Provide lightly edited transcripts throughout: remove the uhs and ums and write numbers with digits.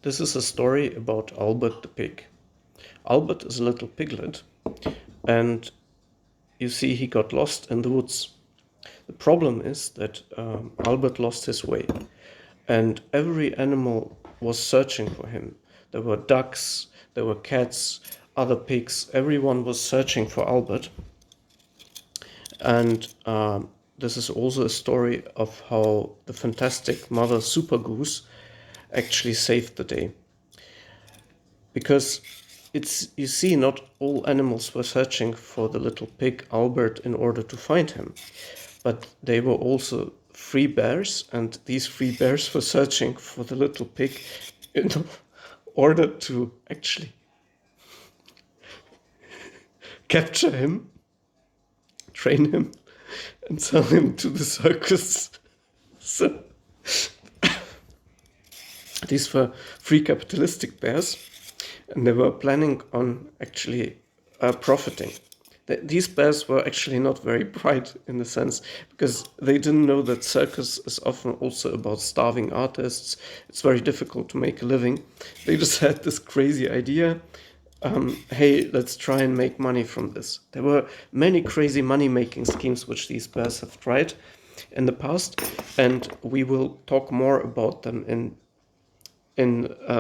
This is a story about Albert the pig. Albert is a little piglet, and you see he got lost in the woods. The problem is that Albert lost his way, and every animal was searching for him. There were ducks, there were cats, other pigs, everyone was searching for Albert. And this is also a story of how the fantastic mother super goose actually saved the day. Because you see, not all animals were searching for the little pig Albert in order to find him, but they were also free bears, and these free bears were searching for the little pig in order to actually capture him, train him, and sell him to the circus. So these were free capitalistic bears, and they were planning on actually profiting. These bears were actually not very bright in the sense, because they didn't know that circus is often also about starving artists. It's very difficult to make a living. They just had this crazy idea. Hey, let's try and make money from this. There were many crazy money-making schemes which these bears have tried in the past, and we will talk more about them in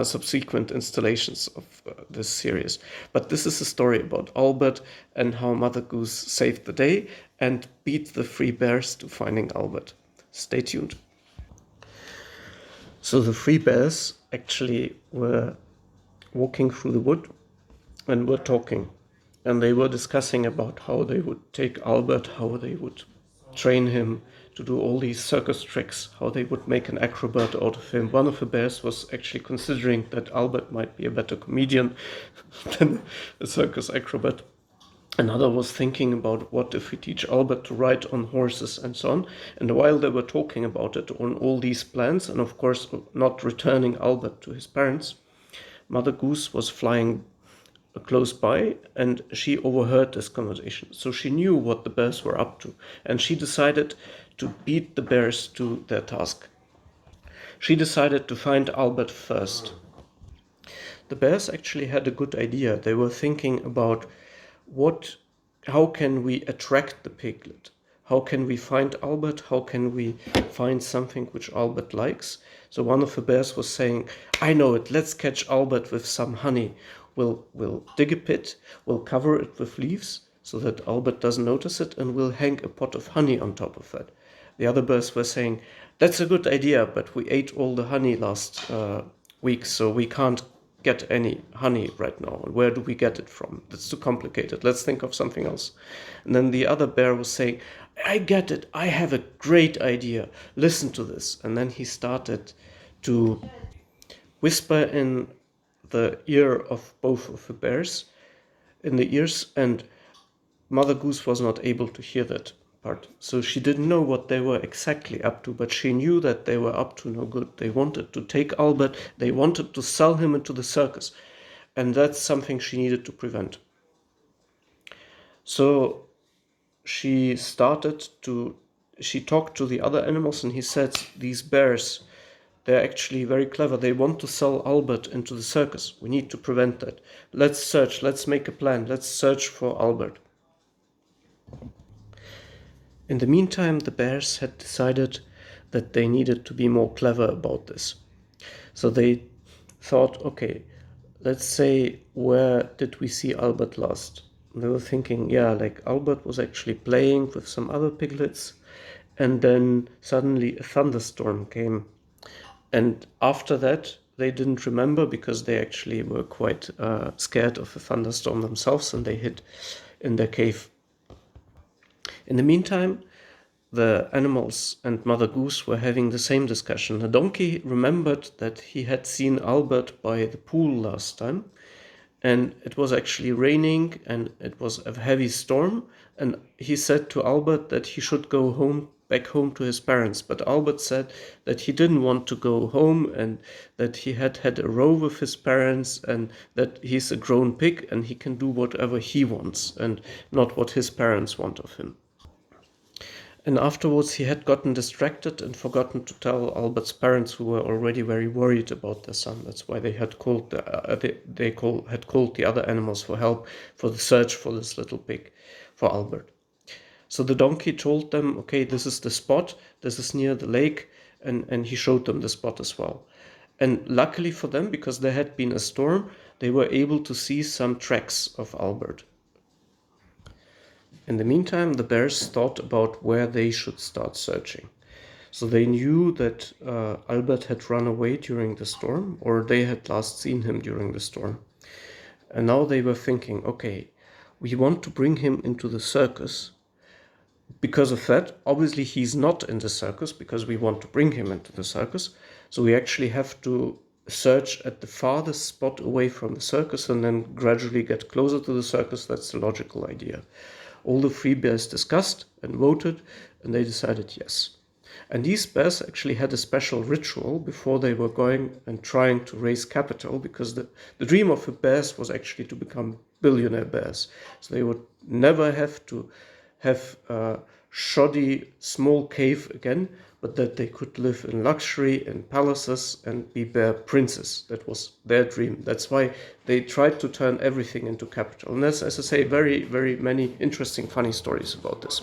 subsequent installations of this series. But this is a story about Albert and how Mother Goose saved the day and beat the three bears to finding Albert. Stay tuned. So the three bears actually were walking through the wood and were talking. And they were discussing about how they would take Albert, how they would train him to do all these circus tricks, how they would make an acrobat out of him. One of the bears was actually considering that Albert might be a better comedian than a circus acrobat. Another was thinking about what if we teach Albert to ride on horses and so on. And while they were talking about it on all these plans, and of course not returning Albert to his parents, Mother Goose was flying close by, and she overheard this conversation. So she knew what the bears were up to, and she decided to beat the bears to their task. She decided to find Albert first. The bears actually had a good idea. They were thinking about how can we attract the piglet? How can we find Albert? How can we find something which Albert likes? So one of the bears was saying, I know it, let's catch Albert with some honey. We'll dig a pit, we'll cover it with leaves so that Albert doesn't notice it, and we'll hang a pot of honey on top of that. The other bears were saying, that's a good idea, but we ate all the honey last week, so we can't get any honey right now. And where do we get it from? That's too complicated. Let's think of something else. And then the other bear was saying, I get it. I have a great idea. Listen to this. And then he started to whisper in the ear of both of the bears, in the ears, and Mother Goose was not able to hear that part. So she didn't know what they were exactly up to, but she knew that they were up to no good. They wanted to take Albert, they wanted to sell him into the circus, and that's something she needed to prevent. So she talked to the other animals, and he said, these bears, they're actually very clever. They want to sell Albert into the circus. We need to prevent that. Let's search. Let's make a plan. Let's search for Albert. In the meantime, the bears had decided that they needed to be more clever about this. So they thought, okay, let's say, where did we see Albert last? And they were thinking, yeah, like Albert was actually playing with some other piglets, and then suddenly a thunderstorm came. And after that, they didn't remember, because they actually were quite scared of a thunderstorm themselves, and they hid in their cave. In the meantime, the animals and Mother Goose were having the same discussion. The donkey remembered that he had seen Albert by the pool last time, and it was actually raining, and it was a heavy storm, and he said to Albert that he should go back home to his parents. But Albert said that he didn't want to go home, and that he had had a row with his parents, and that he's a grown pig and he can do whatever he wants and not what his parents want of him. And afterwards, he had gotten distracted and forgotten to tell Albert's parents, who were already very worried about their son. That's why they had called had called the other animals for help for the search for this little pig, for Albert. So the donkey told them, okay, this is the spot, this is near the lake, and he showed them the spot as well. And luckily for them, because there had been a storm, they were able to see some tracks of Albert. In the meantime, the bears thought about where they should start searching. So they knew that Albert had run away during the storm, or they had last seen him during the storm. And now they were thinking, okay, we want to bring him into the circus. Because of that, obviously he's not in the circus because we want to bring him into the circus. So we actually have to search at the farthest spot away from the circus and then gradually get closer to the circus. That's the logical idea. All the 3 bears discussed and voted, and they decided yes. And these bears actually had a special ritual before they were going and trying to raise capital, because the dream of the bears was actually to become billionaire bears. So they would never have to have a shoddy small cave again, but that they could live in luxury in palaces and be bear princes. That was their dream. That's why they tried to turn everything into capital. And there's, as I say, very, very many interesting, funny stories about this.